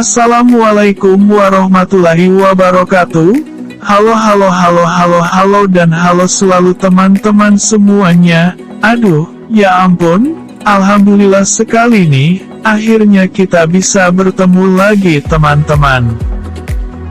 Assalamualaikum warahmatullahi wabarakatuh. Halo dan halo selalu teman-teman semuanya. Aduh, ya ampun, alhamdulillah sekali nih, akhirnya kita bisa bertemu lagi teman-teman.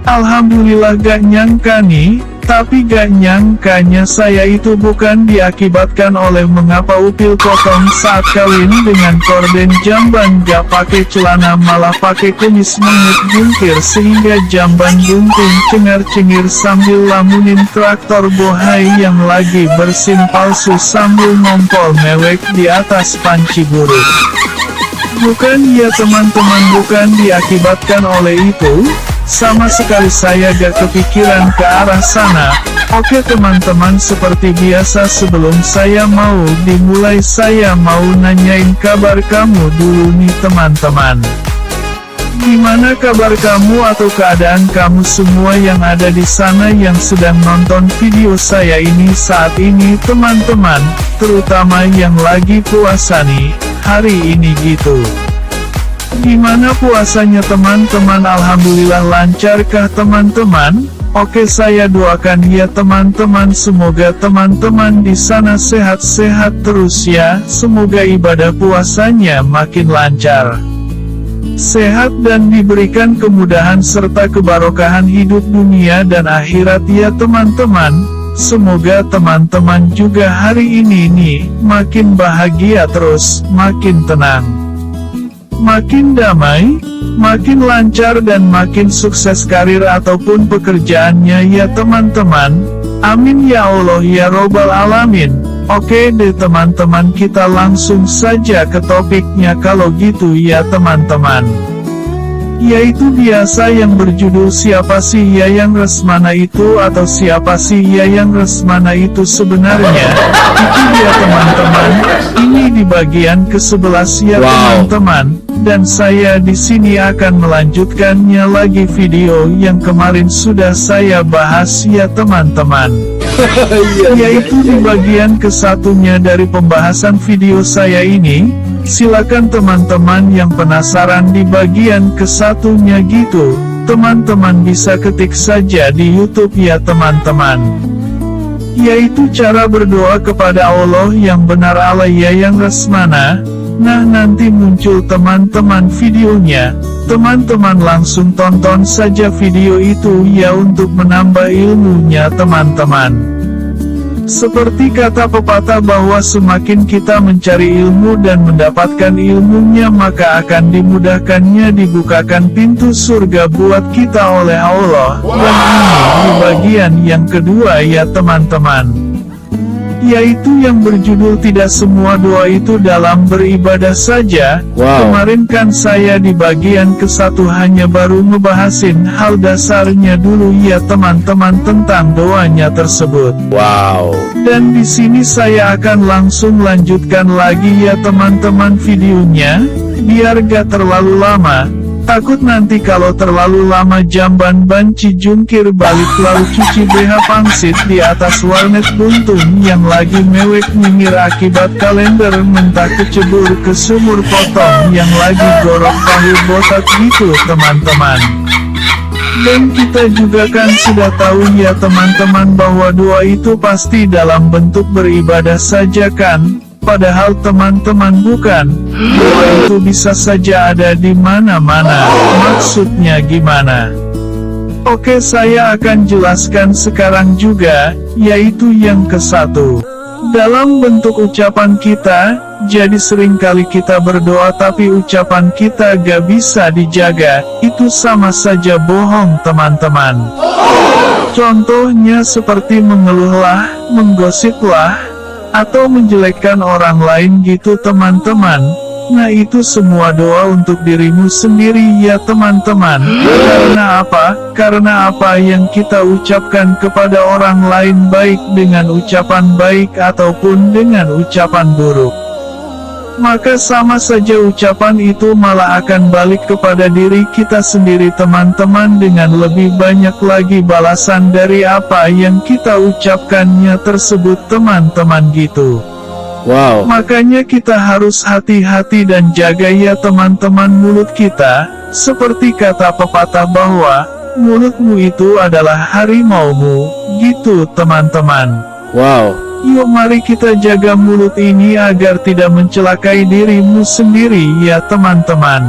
Alhamdulillah gak nyangka nih, tapi gak nyangkanya saya itu bukan diakibatkan oleh mengapa upil potong saat kawin dengan korden jamban, gak pakai celana malah pakai kumis mengit jungkir sehingga jamban gunting cengar-cengir sambil lamunin traktor bohai yang lagi bersin palsu sambil ngompol mewek di atas panci buruh. Bukan ya teman-teman, bukan diakibatkan oleh itu. Sama sekali saya gak kepikiran ke arah sana. Oke teman-teman, seperti biasa sebelum saya mau dimulai saya mau nanyain kabar kamu dulu nih teman-teman. Gimana kabar kamu atau keadaan kamu semua yang ada di sana yang sedang nonton video saya ini saat ini teman-teman, terutama yang lagi puasa nih, hari ini gitu. Gimana puasanya teman-teman? Alhamdulillah lancarkah teman-teman? Oke, saya doakan ya teman-teman, semoga teman-teman di sana sehat-sehat terus ya. Semoga ibadah puasanya makin lancar, sehat dan diberikan kemudahan serta kebarokahan hidup dunia dan akhirat ya teman-teman. Semoga teman-teman juga hari ini nih makin bahagia terus, makin tenang, makin damai, makin lancar dan makin sukses karir ataupun pekerjaannya ya teman-teman. Amin ya Allah ya Robbal Alamin. Oke deh teman-teman, kita langsung saja ke topiknya kalau gitu ya teman-teman. Yaitu biasa yang berjudul siapa sih Yayan Resmana itu, atau siapa sih Yayan Resmana itu sebenarnya. Itu dia teman-teman, ini di bagian ke-11 ya teman-teman. Dan saya di sini akan melanjutkannya lagi video yang kemarin sudah saya bahas ya teman-teman. Yaitu di bagian ke-1-nya dari pembahasan video saya ini. Silakan teman-teman yang penasaran di bagian ke-1-nya gitu, teman-teman bisa ketik saja di YouTube ya teman-teman. Yaitu cara berdoa kepada Allah yang benar ala Yayan Resmana. Nah, nanti muncul teman-teman videonya. Teman-teman langsung tonton saja video itu ya untuk menambah ilmunya teman-teman. Seperti kata pepatah bahwa semakin kita mencari ilmu dan mendapatkan ilmunya, maka akan dimudahkannya dibukakan pintu surga buat kita oleh Allah. Dan ini di bagian yang kedua ya teman-teman. Yaitu yang berjudul tidak semua doa itu dalam beribadah saja. Kemarin kan saya di bagian ke-1 hanya baru ngebahasin hal dasarnya dulu ya teman-teman tentang doanya tersebut. Dan di sini saya akan langsung lanjutkan lagi ya teman-teman videonya, biar gak terlalu lama. Takut nanti kalau terlalu lama jamban banci jungkir balik lalu cuci BH pangsit di atas warnet buntung yang lagi mewek nyengir akibat kalender mentah kecebur ke sumur potong yang lagi gorok tahu botak gitu teman-teman. Dan kita juga kan sudah tahu ya teman-teman bahwa doa itu pasti dalam bentuk beribadah saja kan. Padahal teman-teman bukan, doa itu bisa saja ada di mana-mana. Maksudnya gimana? Oke, saya akan jelaskan sekarang juga, yaitu yang ke-1. Dalam bentuk ucapan kita, jadi seringkali kita berdoa tapi ucapan kita gak bisa dijaga, itu sama saja bohong teman-teman. Contohnya seperti mengeluhlah, menggosiplah, atau menjelekkan orang lain gitu teman-teman. Nah itu semua doa untuk dirimu sendiri ya teman-teman. Karena apa? Karena apa yang kita ucapkan kepada orang lain baik dengan ucapan baik ataupun dengan ucapan buruk, maka sama saja ucapan itu malah akan balik kepada diri kita sendiri teman-teman dengan lebih banyak lagi balasan dari apa yang kita ucapkannya tersebut teman-teman gitu. Makanya kita harus hati-hati dan jaga ya teman-teman mulut kita. Seperti kata pepatah bahwa, mulutmu itu adalah harimaumu, gitu teman-teman. Wow. Yuk mari kita jaga mulut ini agar tidak mencelakai dirimu sendiri ya teman-teman.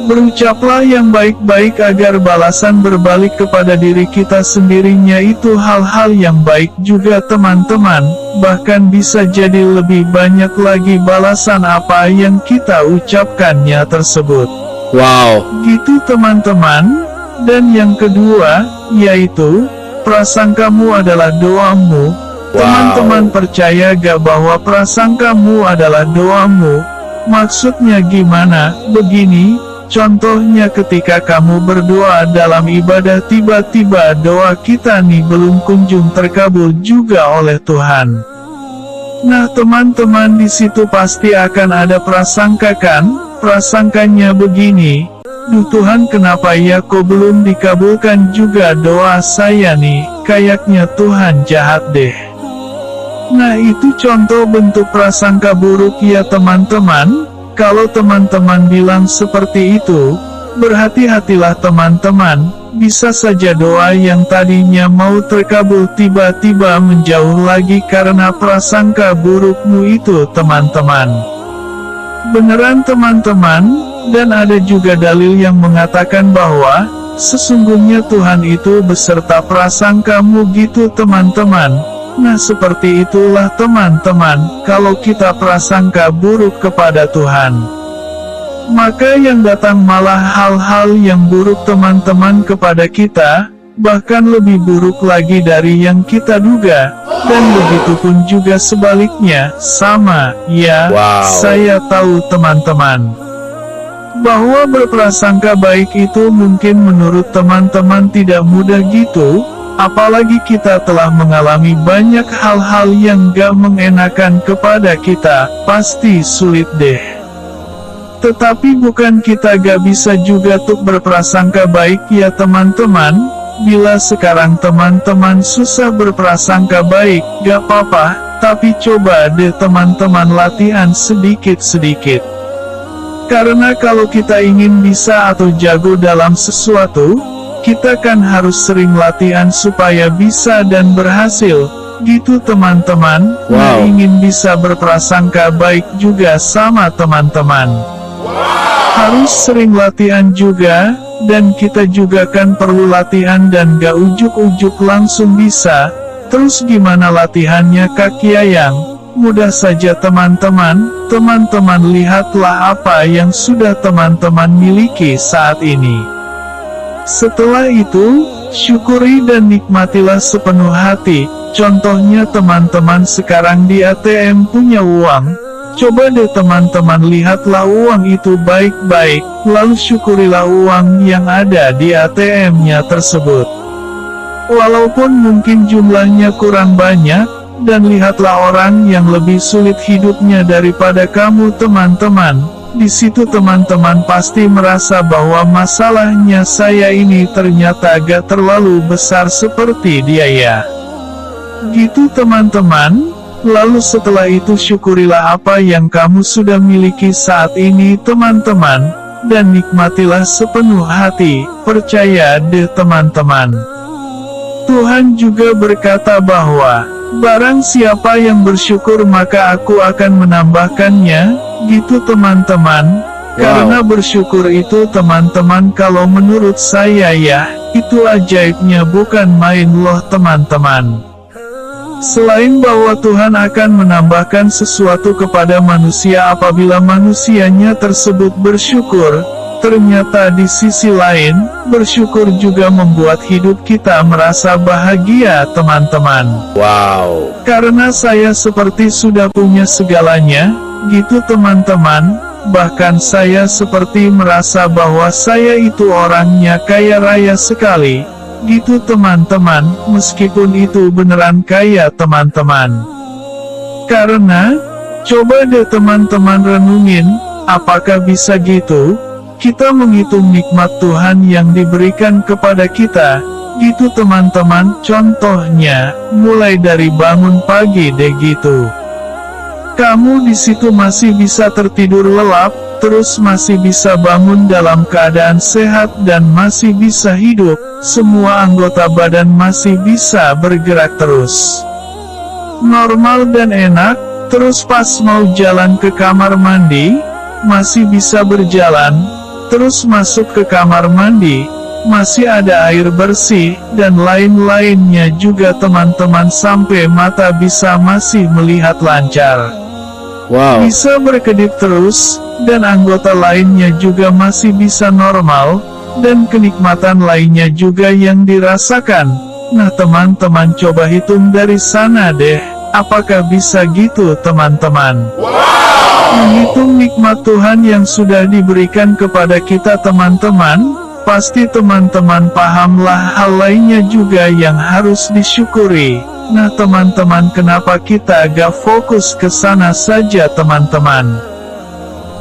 Berucaplah yang baik-baik agar balasan berbalik kepada diri kita sendirinya itu hal-hal yang baik juga teman-teman, bahkan bisa jadi lebih banyak lagi balasan apa yang kita ucapkannya tersebut. Wow. Gitu teman-teman. Dan yang kedua, yaitu, prasangkamu adalah doamu. Teman-teman percaya gak bahwa prasangkamu adalah doamu? Maksudnya gimana? Begini. Contohnya ketika kamu berdoa dalam ibadah tiba-tiba doa kita nih belum kunjung terkabul juga oleh Tuhan. Nah teman-teman di situ pasti akan ada prasangka kan? Prasangkanya begini, duh Tuhan kenapa ya kok belum dikabulkan juga doa saya nih, kayaknya Tuhan jahat deh. Nah itu contoh bentuk prasangka buruk ya teman-teman. Kalau teman-teman bilang seperti itu, berhati-hatilah teman-teman, bisa saja doa yang tadinya mau terkabul tiba-tiba menjauh lagi karena prasangka burukmu itu teman-teman. Beneran teman-teman, dan ada juga dalil yang mengatakan bahwa, sesungguhnya Tuhan itu beserta prasangkamu gitu teman-teman. Nah seperti itulah teman-teman, kalau kita prasangka buruk kepada Tuhan, maka yang datang malah hal-hal yang buruk teman-teman kepada kita, bahkan lebih buruk lagi dari yang kita duga, dan begitupun juga sebaliknya, sama, ya, saya tahu teman-teman, bahwa berprasangka baik itu mungkin menurut teman-teman tidak mudah gitu. Apalagi kita telah mengalami banyak hal-hal yang gak mengenakan kepada kita, pasti sulit deh. Tetapi bukan kita gak bisa juga tuh berprasangka baik ya teman-teman. Bila sekarang teman-teman susah berprasangka baik, gak apa-apa, tapi coba deh teman-teman latihan sedikit-sedikit. Karena kalau kita ingin bisa atau jago dalam sesuatu, kita kan harus sering latihan supaya bisa dan berhasil, gitu teman-teman. Nah ingin bisa berprasangka baik juga sama teman-teman, harus sering latihan juga, dan kita juga kan perlu latihan dan gak ujuk-ujuk langsung bisa. Terus gimana latihannya Kak Yayang? Mudah saja teman-teman, teman-teman lihatlah apa yang sudah teman-teman miliki saat ini. Setelah itu, syukuri dan nikmatilah sepenuh hati. Contohnya teman-teman sekarang di ATM punya uang. Coba deh teman-teman lihatlah uang itu baik-baik, lalu syukurilah uang yang ada di ATM-nya tersebut. Walaupun mungkin jumlahnya kurang banyak, dan lihatlah orang yang lebih sulit hidupnya daripada kamu teman-teman. Di situ teman-teman pasti merasa bahwa masalahnya saya ini ternyata agak terlalu besar seperti dia ya. Gitu teman-teman. Lalu setelah itu syukurilah apa yang kamu sudah miliki saat ini teman-teman, dan nikmatilah sepenuh hati, percaya deh teman-teman. Tuhan juga berkata bahwa, barang siapa yang bersyukur maka aku akan menambahkannya, gitu teman-teman. Karena bersyukur itu teman-teman kalau menurut saya ya, itu ajaibnya bukan main loh teman-teman. Selain bahwa Tuhan akan menambahkan sesuatu kepada manusia apabila manusianya tersebut bersyukur, ternyata di sisi lain, bersyukur juga membuat hidup kita merasa bahagia teman-teman. Wow. Karena saya seperti sudah punya segalanya, gitu teman-teman, bahkan saya seperti merasa bahwa saya itu orangnya kaya raya sekali. Gitu teman-teman, meskipun itu beneran kaya teman-teman. Karena, coba deh teman-teman renungin, apakah bisa gitu? Kita menghitung nikmat Tuhan yang diberikan kepada kita, gitu teman-teman. Contohnya, mulai dari bangun pagi deh gitu. Kamu di situ masih bisa tertidur lelap, terus masih bisa bangun dalam keadaan sehat dan masih bisa hidup, semua anggota badan masih bisa bergerak terus normal dan enak. Terus pas mau jalan ke kamar mandi, masih bisa berjalan. Terus masuk ke kamar mandi, masih ada air bersih, dan lain-lainnya juga teman-teman, sampai mata bisa masih melihat lancar. Wow. Bisa berkedip terus, dan anggota lainnya juga masih bisa normal, dan kenikmatan lainnya juga yang dirasakan. Nah teman-teman coba hitung dari sana deh, apakah bisa gitu teman-teman? Menghitung nikmat Tuhan yang sudah diberikan kepada kita teman-teman, pasti teman-teman pahamlah hal lainnya juga yang harus disyukuri. Nah teman-teman, kenapa kita gak fokus ke sana saja teman-teman?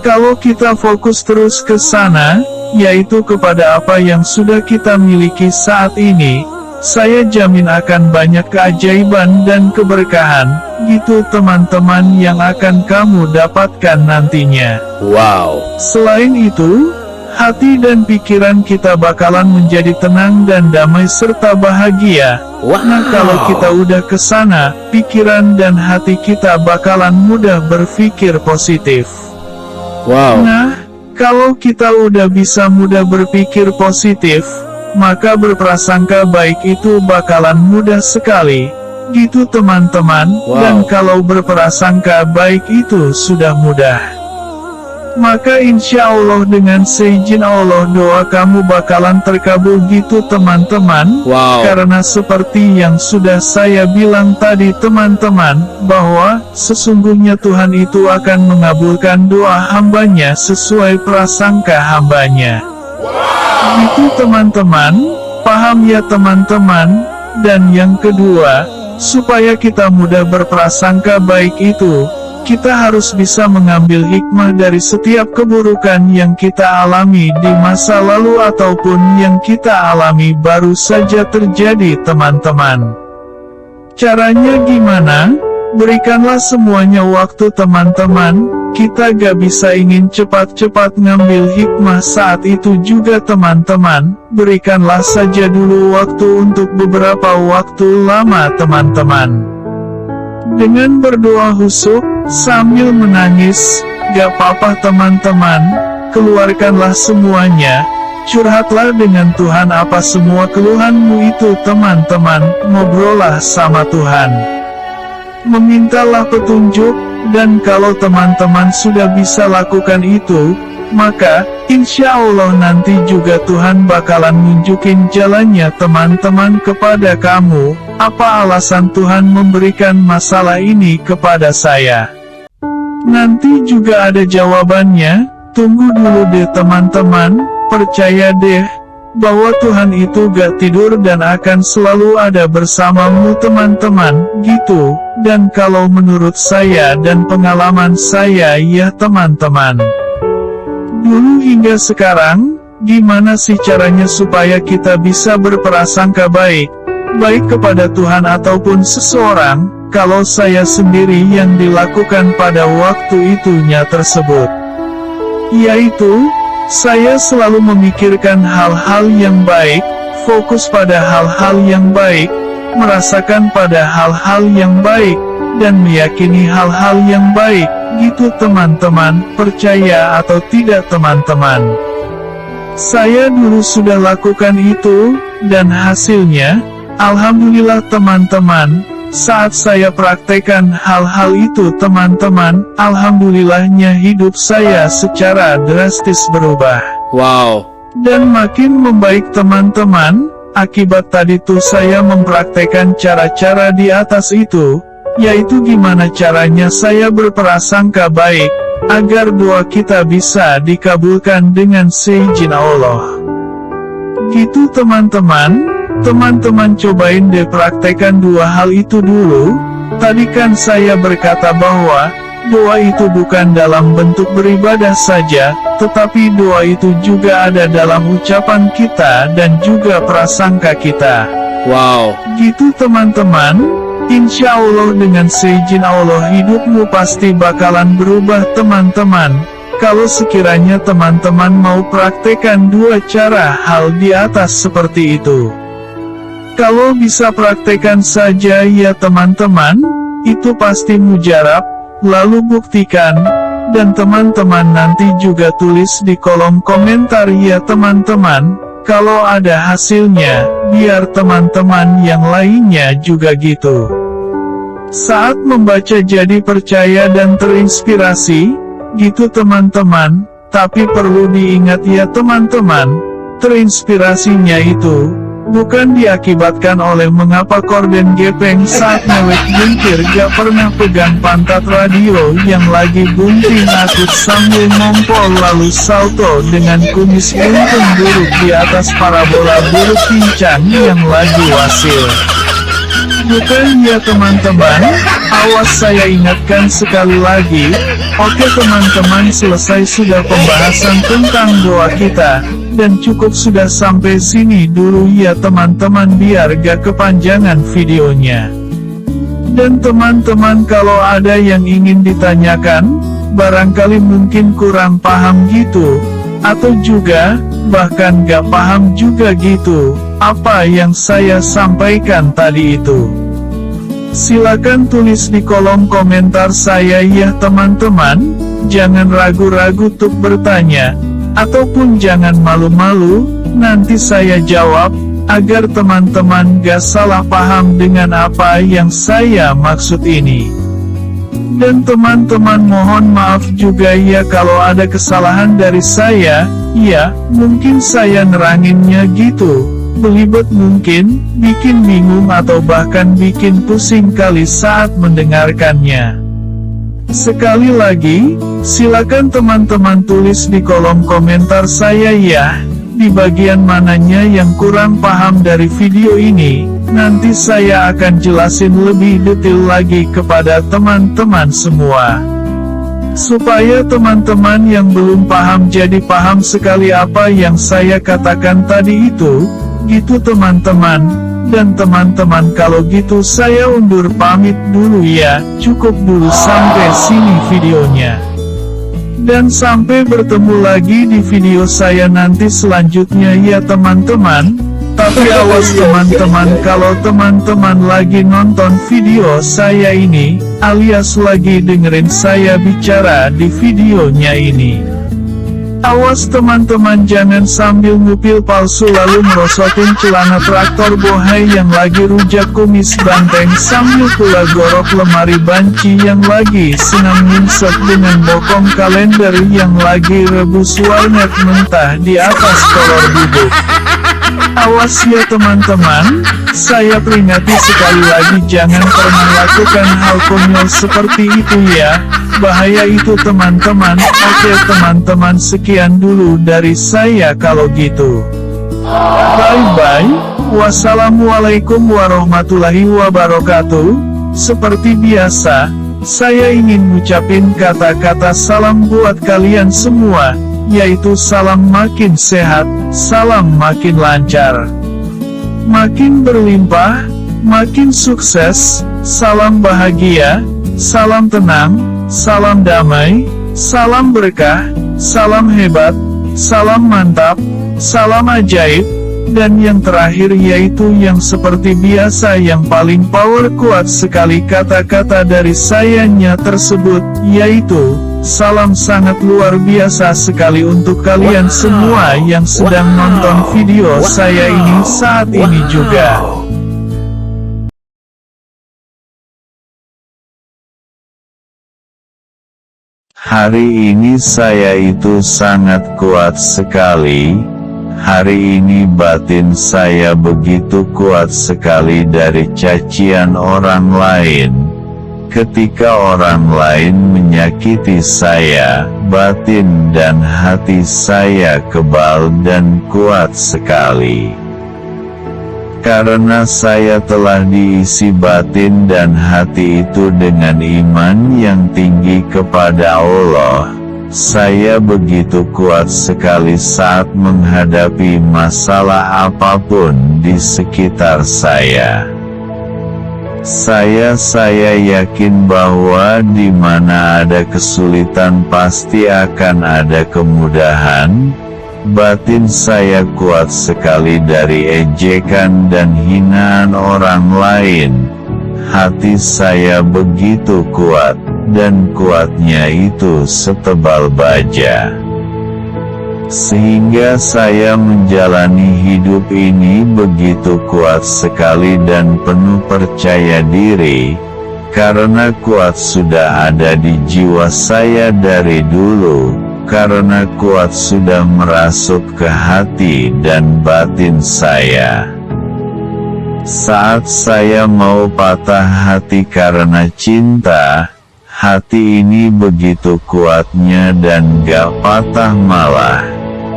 Kalau kita fokus terus ke sana, yaitu kepada apa yang sudah kita miliki saat ini, saya jamin akan banyak keajaiban dan keberkahan, gitu teman-teman, yang akan kamu dapatkan nantinya. Wow. Selain itu, hati dan pikiran kita bakalan menjadi tenang dan damai serta bahagia. Wow. Nah kalau kita udah ke sana, pikiran dan hati kita bakalan mudah berpikir positif. Wow. Nah, kalau kita udah bisa mudah berpikir positif, maka berprasangka baik itu bakalan mudah sekali, gitu teman-teman. Wow. Dan kalau berprasangka baik itu sudah mudah, maka insya Allah dengan seizin Allah doa kamu bakalan terkabul gitu teman-teman. Wow. Karena seperti yang sudah saya bilang tadi teman-teman, bahwa sesungguhnya Tuhan itu akan mengabulkan doa hambanya sesuai prasangka hambanya. Itu teman-teman, paham ya teman-teman. Dan yang kedua, supaya kita mudah berprasangka baik itu, kita harus bisa mengambil hikmah dari setiap keburukan yang kita alami di masa lalu ataupun yang kita alami baru saja terjadi teman-teman. Caranya gimana? Berikanlah semuanya waktu teman-teman. Kita gak bisa ingin cepat-cepat ngambil hikmah saat itu juga teman-teman. Berikanlah saja dulu waktu untuk beberapa waktu lama teman-teman. Dengan berdoa khusyuk, sambil menangis, gak apa-apa teman-teman. Keluarkanlah semuanya. Curhatlah dengan Tuhan apa semua keluhanmu itu teman-teman. Ngobrollah sama Tuhan. Memintalah petunjuk, dan kalau teman-teman sudah bisa lakukan itu, maka, insya Allah nanti juga Tuhan bakalan nunjukin jalannya teman-teman kepada kamu. Apa alasan Tuhan memberikan masalah ini kepada saya? Nanti juga ada jawabannya. Tunggu dulu deh teman-teman, percaya deh, bahwa Tuhan itu gak tidur dan akan selalu ada bersamamu teman-teman, gitu. Dan kalau menurut saya dan pengalaman saya ya teman-teman, dulu hingga sekarang, gimana sih caranya supaya kita bisa berprasangka baik, baik kepada Tuhan ataupun seseorang? Kalau saya sendiri yang dilakukan pada waktu itunya tersebut, yaitu, saya selalu memikirkan hal-hal yang baik, fokus pada hal-hal yang baik, merasakan pada hal-hal yang baik, dan meyakini hal-hal yang baik, gitu teman-teman, percaya atau tidak teman-teman. Saya dulu sudah lakukan itu, dan hasilnya, alhamdulillah teman-teman, saat saya praktekkan hal-hal itu teman-teman, alhamdulillahnya hidup saya secara drastis berubah. Wow. Dan makin membaik teman-teman. Akibat tadi tuh saya mempraktekkan cara-cara di atas itu, yaitu gimana caranya saya berprasangka baik, agar doa kita bisa dikabulkan dengan seizin Allah. Gitu teman-teman. Teman-teman cobain deh praktekkan dua hal itu dulu. Tadi kan saya berkata bahwa doa itu bukan dalam bentuk beribadah saja, tetapi doa itu juga ada dalam ucapan kita dan juga prasangka kita. Wow. Gitu teman-teman. Insya Allah dengan seizin Allah hidupmu pasti bakalan berubah teman-teman. Kalau sekiranya teman-teman mau praktekkan dua cara hal di atas seperti itu. Kalau bisa praktekkan saja ya teman-teman, itu pasti mujarab, lalu buktikan, dan teman-teman nanti juga tulis di kolom komentar ya teman-teman, kalau ada hasilnya, biar teman-teman yang lainnya juga gitu. Saat membaca jadi percaya dan terinspirasi, gitu teman-teman, tapi perlu diingat ya teman-teman, terinspirasinya itu, bukan diakibatkan oleh mengapa korden gepeng saat mewek buntir gak pernah pegang pantat radio yang lagi bunting akut sambil ngompol lalu salto dengan kumis untung buruk di atas parabola buruk pincang yang lagi wasil. Bukan ya teman-teman, awas saya ingatkan sekali lagi. Oke teman-teman, selesai sudah pembahasan tentang doa kita, dan cukup sudah sampai sini dulu ya teman-teman biar gak kepanjangan videonya. Dan teman-teman kalau ada yang ingin ditanyakan, barangkali mungkin kurang paham gitu, atau juga, bahkan gak paham juga gitu, apa yang saya sampaikan tadi itu. Silakan tulis di kolom komentar saya ya teman-teman, jangan ragu-ragu untuk bertanya, ataupun jangan malu-malu, nanti saya jawab, agar teman-teman gak salah paham dengan apa yang saya maksud ini. Dan teman-teman mohon maaf juga ya kalau ada kesalahan dari saya, ya, mungkin saya neranginnya gitu, belibet mungkin, bikin bingung atau bahkan bikin pusing kali saat mendengarkannya. Sekali lagi, silakan teman-teman tulis di kolom komentar saya ya, di bagian mananya yang kurang paham dari video ini, nanti saya akan jelasin lebih detail lagi kepada teman-teman semua. Supaya teman-teman yang belum paham jadi paham sekali apa yang saya katakan tadi itu, gitu teman-teman. Dan teman-teman kalau gitu saya undur pamit dulu ya, cukup dulu sampai sini videonya. Dan sampai bertemu lagi di video saya nanti selanjutnya ya teman-teman. Tapi awas teman-teman kalau teman-teman lagi nonton video saya ini, alias lagi dengerin saya bicara di videonya ini. Awas teman-teman jangan sambil ngupil palsu lalu merosotin celana traktor bohai yang lagi rujak kumis banteng sambil pula gorok lemari banci yang lagi senang nginsep dengan bokong kalender yang lagi rebus warnet mentah di atas kolor bubuk. Awas ya teman-teman, saya peringati sekali lagi jangan pernah lakukan hal konyol seperti itu ya, bahaya itu teman-teman. Oke teman-teman sekian dulu dari saya kalau gitu. Bye-bye, wassalamualaikum warahmatullahi wabarakatuh. Seperti biasa, saya ingin ngucapin kata-kata salam buat kalian semua, yaitu salam makin sehat, salam makin lancar, makin berlimpah, makin sukses, salam bahagia, salam tenang, salam damai, salam berkah, salam hebat, salam mantap, salam ajaib, dan yang terakhir yaitu yang seperti biasa yang paling power kuat sekali kata-kata dari sayanya tersebut, yaitu salam sangat luar biasa sekali untuk kalian semua yang sedang nonton video saya ini saat ini juga. Hari ini saya itu sangat kuat sekali. Hari ini batin saya begitu kuat sekali dari cacian orang lain. Ketika orang lain menyakiti saya, batin dan hati saya kebal dan kuat sekali. Karena saya telah diisi batin dan hati itu dengan iman yang tinggi kepada Allah, saya begitu kuat sekali saat menghadapi masalah apapun di sekitar saya. Saya yakin bahwa di mana ada kesulitan pasti akan ada kemudahan. Batin saya kuat sekali dari ejekan dan hinaan orang lain. Hati saya begitu kuat, dan kuatnya itu setebal baja. Sehingga saya menjalani hidup ini begitu kuat sekali dan penuh percaya diri, karena kuat sudah ada di jiwa saya dari dulu, karena kuat sudah merasuk ke hati dan batin saya. Saat saya mau patah hati karena cinta, hati ini begitu kuatnya dan gak patah malah.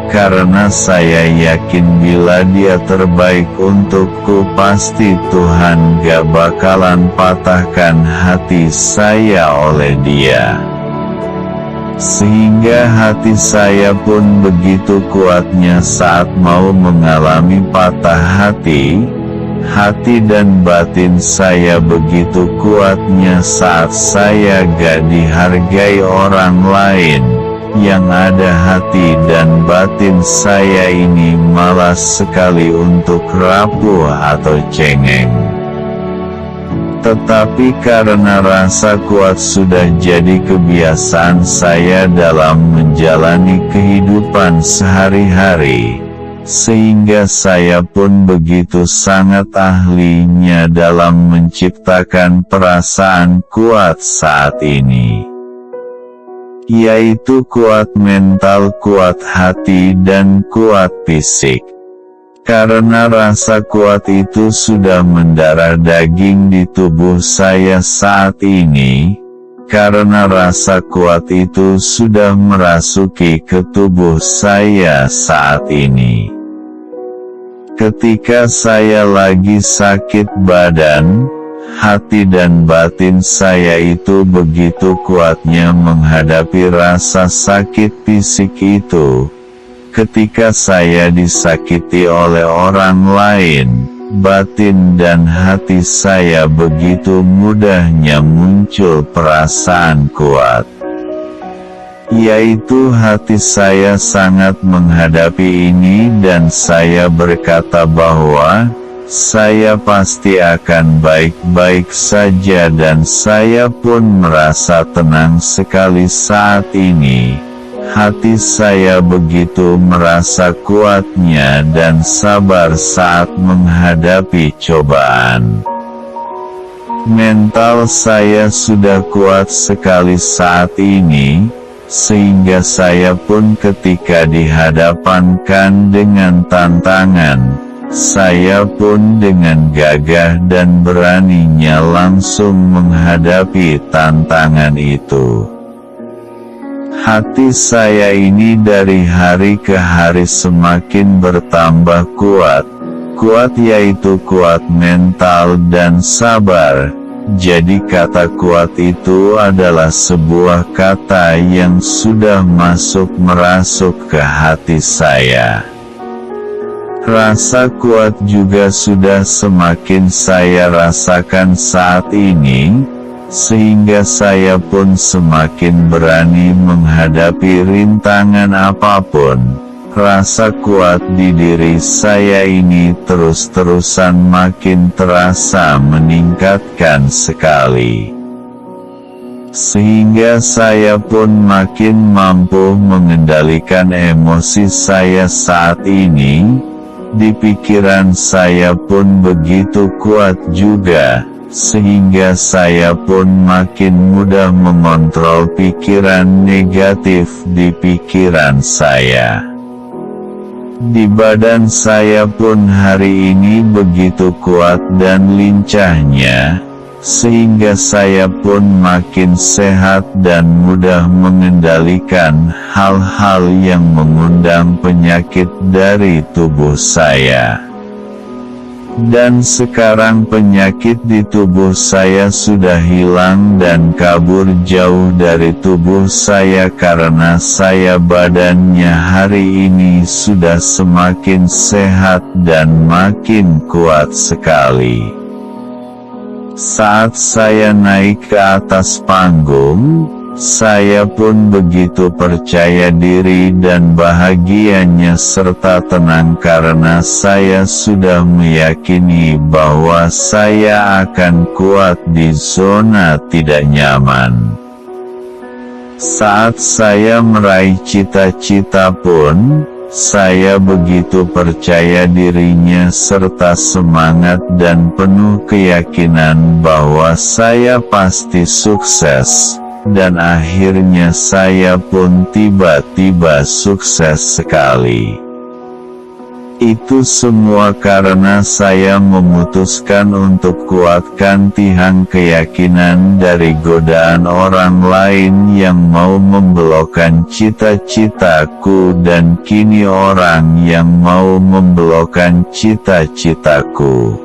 Karena saya yakin bila dia terbaik untukku, pasti Tuhan gak bakalan patahkan hati saya oleh dia. Sehingga hati saya pun begitu kuatnya saat mau mengalami patah hati. Hati dan batin saya begitu kuatnya saat saya gak dihargai orang lain. Yang ada hati dan batin saya ini malas sekali untuk rapuh atau cengeng. Tetapi karena rasa kuat sudah jadi kebiasaan saya dalam menjalani kehidupan sehari-hari, sehingga saya pun begitu sangat ahlinya dalam menciptakan perasaan kuat saat ini. Yaitu kuat mental, kuat hati, dan kuat fisik. Karena rasa kuat itu sudah mendarah daging di tubuh saya saat ini, karena rasa kuat itu sudah merasuki ke tubuh saya saat ini. Ketika saya lagi sakit badan, hati dan batin saya itu begitu kuatnya menghadapi rasa sakit fisik itu. Ketika saya disakiti oleh orang lain, batin dan hati saya begitu mudahnya muncul perasaan kuat. Yaitu hati saya sangat menghadapi ini dan saya berkata bahwa saya pasti akan baik-baik saja dan saya pun merasa tenang sekali saat ini. Hati saya begitu merasa kuatnya dan sabar saat menghadapi cobaan. Mental saya sudah kuat sekali saat ini, sehingga saya pun ketika dihadapkan dengan tantangan, saya pun dengan gagah dan beraninya langsung menghadapi tantangan itu. Hati saya ini dari hari ke hari semakin bertambah kuat. Kuat yaitu kuat mental dan sabar. Jadi kata kuat itu adalah sebuah kata yang sudah merasuk ke hati saya. Rasa kuat juga sudah semakin saya rasakan saat ini, sehingga saya pun semakin berani menghadapi rintangan apapun. Rasa kuat di diri saya ini terus-terusan makin terasa meningkatkan sekali. Sehingga saya pun makin mampu mengendalikan emosi saya saat ini. Di pikiran saya pun begitu kuat juga, sehingga saya pun makin mudah mengontrol pikiran negatif di pikiran saya. Di badan saya pun hari ini begitu kuat dan lincahnya, sehingga saya pun makin sehat dan mudah mengendalikan hal-hal yang mengundang penyakit dari tubuh saya. Dan sekarang penyakit di tubuh saya sudah hilang dan kabur jauh dari tubuh saya karena saya badannya hari ini sudah semakin sehat dan makin kuat sekali. Saat saya naik ke atas panggung, saya pun begitu percaya diri dan bahagianya serta tenang karena saya sudah meyakini bahwa saya akan kuat di zona tidak nyaman. Saat saya meraih cita-cita pun, saya begitu percaya dirinya serta semangat dan penuh keyakinan bahwa saya pasti sukses. Dan akhirnya saya pun tiba-tiba sukses sekali. Itu semua karena saya memutuskan untuk kuatkan tiang keyakinan dari godaan orang lain yang mau membelokkan cita-citaku dan kini orang yang mau membelokkan cita-citaku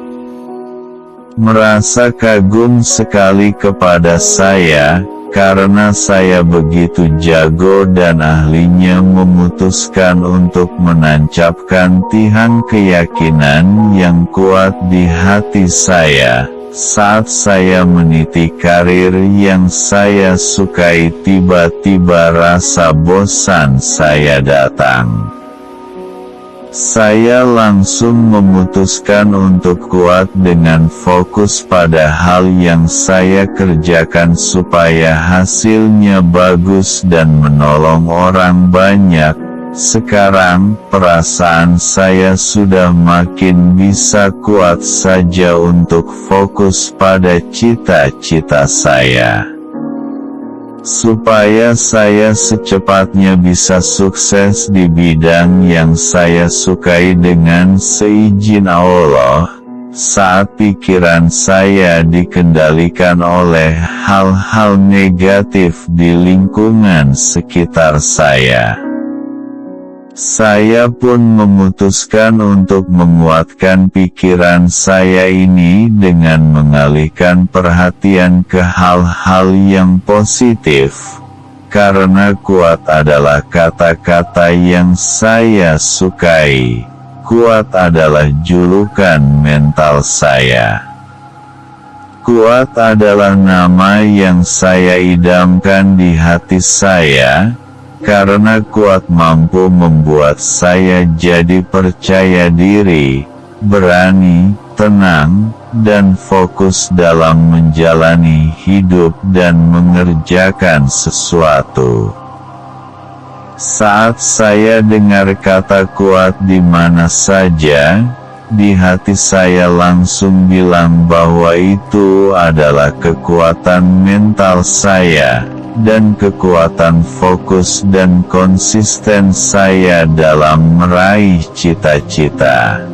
merasa kagum sekali kepada saya. Karena saya begitu jago dan ahlinya memutuskan untuk menancapkan tiang keyakinan yang kuat di hati saya. Saat saya meniti karir yang saya sukai, tiba-tiba rasa bosan saya datang. Saya langsung memutuskan untuk kuat dengan fokus pada hal yang saya kerjakan supaya hasilnya bagus dan menolong orang banyak. Sekarang, perasaan saya sudah makin bisa kuat saja untuk fokus pada cita-cita saya. Supaya saya secepatnya bisa sukses di bidang yang saya sukai dengan seizin Allah, saat pikiran saya dikendalikan oleh hal-hal negatif di lingkungan sekitar saya. Saya pun memutuskan untuk menguatkan pikiran saya ini dengan mengalihkan perhatian ke hal-hal yang positif. Karena kuat adalah kata-kata yang saya sukai. Kuat adalah julukan mental saya. Kuat adalah nama yang saya idamkan di hati saya. Karena kuat mampu membuat saya jadi percaya diri, berani, tenang, dan fokus dalam menjalani hidup dan mengerjakan sesuatu. Saat saya dengar kata kuat di mana saja, di hati saya langsung bilang bahwa itu adalah kekuatan mental saya. Dan kekuatan fokus dan konsisten saya dalam meraih cita-cita.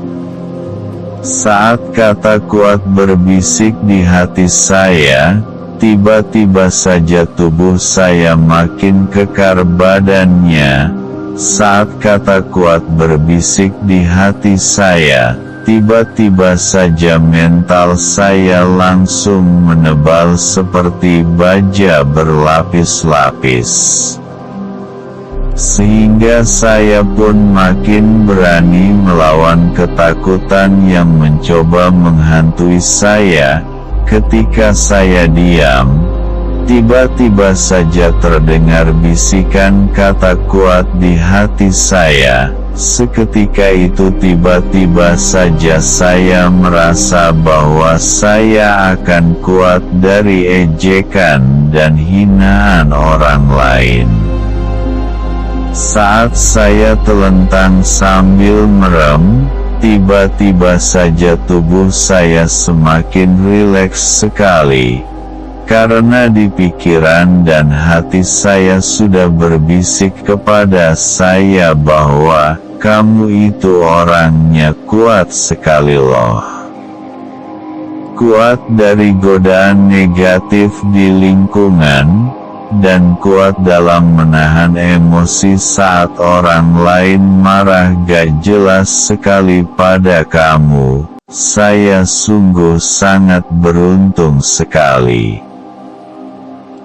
Saat kata kuat berbisik di hati saya, tiba-tiba saja tubuh saya makin kekar badannya. Saat kata kuat berbisik di hati saya, tiba-tiba saja mental saya langsung menebal seperti baja berlapis-lapis. Sehingga saya pun makin berani melawan ketakutan yang mencoba menghantui saya. Ketika saya diam, tiba-tiba saja terdengar bisikan kata kuat di hati saya. Seketika itu tiba-tiba saja saya merasa bahwa saya akan kuat dari ejekan dan hinaan orang lain. Saat saya telentang sambil merem, tiba-tiba saja tubuh saya semakin rileks sekali. Karena di pikiran dan hati saya sudah berbisik kepada saya bahwa, kamu itu orangnya kuat sekali loh. Kuat dari godaan negatif di lingkungan, dan kuat dalam menahan emosi saat orang lain marah gak jelas sekali pada kamu. Saya sungguh sangat beruntung sekali.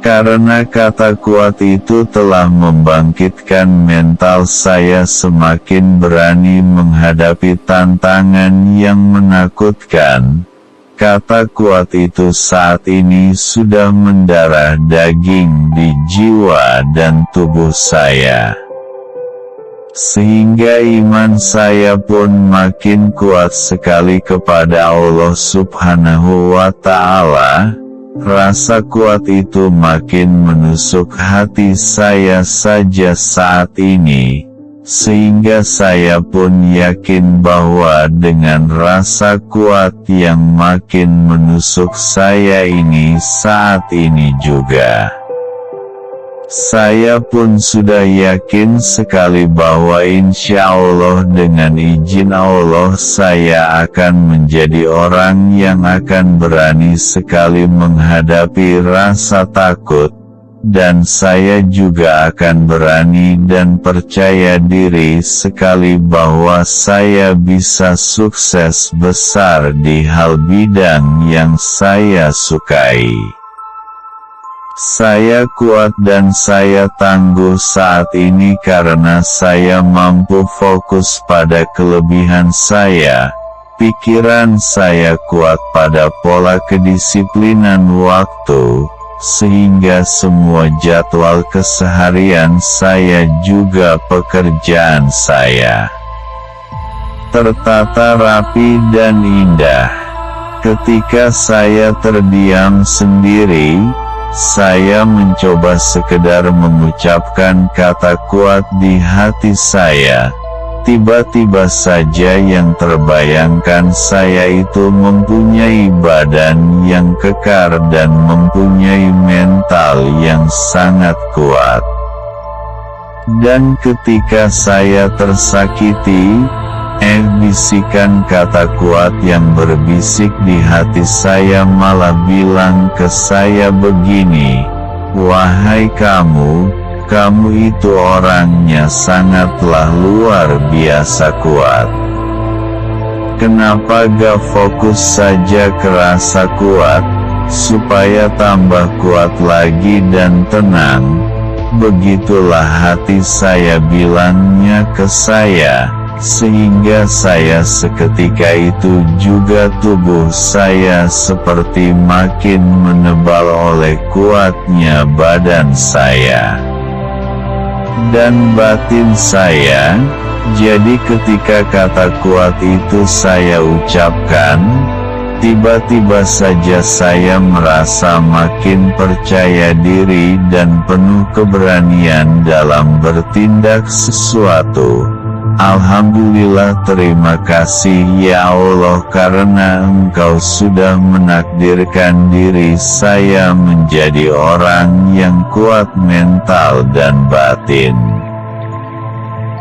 Karena kata kuat itu telah membangkitkan mental saya semakin berani menghadapi tantangan yang menakutkan. Kata kuat itu saat ini sudah mendarah daging di jiwa dan tubuh saya. Sehingga iman saya pun makin kuat sekali kepada Allah Subhanahu wa Ta'ala. Rasa kuat itu makin menusuk hati saya saja saat ini, sehingga saya pun yakin bahwa dengan rasa kuat yang makin menusuk saya ini saat ini juga, saya pun sudah yakin sekali bahwa insya Allah dengan izin Allah saya akan menjadi orang yang akan berani sekali menghadapi rasa takut, dan saya juga akan berani dan percaya diri sekali bahwa saya bisa sukses besar di hal bidang yang saya sukai. Saya kuat dan saya tangguh saat ini karena saya mampu fokus pada kelebihan saya. Pikiran saya kuat pada pola kedisiplinan waktu, sehingga semua jadwal keseharian saya juga pekerjaan saya tertata rapi dan indah. Ketika saya terdiam sendiri, saya mencoba sekedar mengucapkan kata kuat di hati saya. Tiba-tiba saja yang terbayangkan saya itu mempunyai badan yang kekar dan mempunyai mental yang sangat kuat. Dan ketika saya tersakiti, bisikan kata kuat yang berbisik di hati saya malah bilang ke saya begini, "Wahai kamu itu orangnya sangatlah luar biasa kuat. Kenapa gak fokus saja ke rasa kuat, supaya tambah kuat lagi dan tenang?" Begitulah hati saya bilangnya ke saya. Sehingga saya seketika itu juga tubuh saya seperti makin menebal oleh kuatnya badan saya dan batin saya. Jadi ketika kata kuat itu saya ucapkan, tiba-tiba saja saya merasa makin percaya diri dan penuh keberanian dalam bertindak sesuatu. Alhamdulillah, terima kasih ya Allah karena Engkau sudah menakdirkan diri saya menjadi orang yang kuat mental dan batin.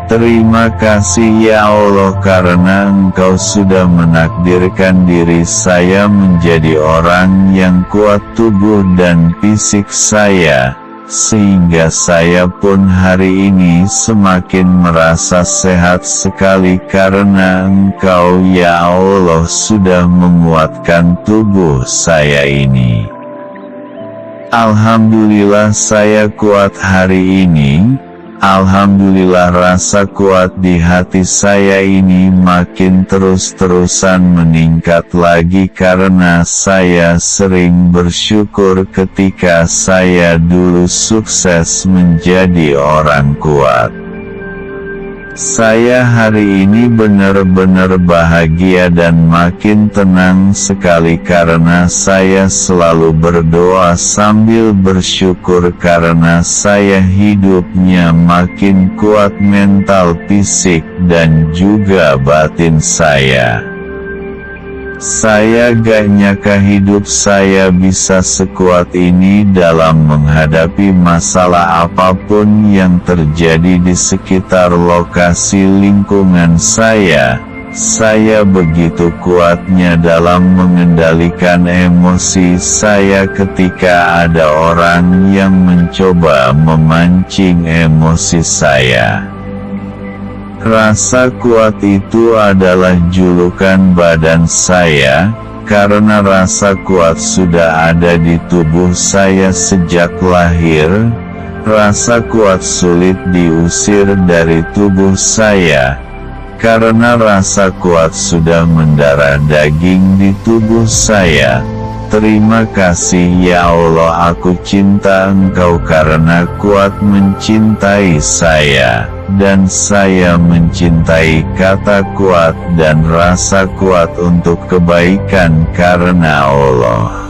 Terima kasih ya Allah karena Engkau sudah menakdirkan diri saya menjadi orang yang kuat tubuh dan fisik saya, sehingga saya pun hari ini semakin merasa sehat sekali karena Engkau ya Allah sudah menguatkan tubuh saya ini. Alhamdulillah saya kuat hari ini. Alhamdulillah rasa kuat di hati saya ini makin terus-terusan meningkat lagi karena saya sering bersyukur ketika saya dulu sukses menjadi orang kuat. Saya hari ini benar-benar bahagia dan makin tenang sekali karena saya selalu berdoa sambil bersyukur karena saya hidupnya makin kuat mental, fisik, dan juga batin saya. Saya gak nyangka hidup saya bisa sekuat ini dalam menghadapi masalah apapun yang terjadi di sekitar lokasi lingkungan saya. Saya begitu kuatnya dalam mengendalikan emosi saya ketika ada orang yang mencoba memancing emosi saya. Rasa kuat itu adalah julukan badan saya, karena rasa kuat sudah ada di tubuh saya sejak lahir. Rasa kuat sulit diusir dari tubuh saya, Karena rasa kuat sudah mendarah daging di tubuh saya. Terima kasih ya Allah, aku cinta Engkau karena kuat mencintai saya, dan saya mencintai kata kuat dan rasa kuat untuk kebaikan karena Allah.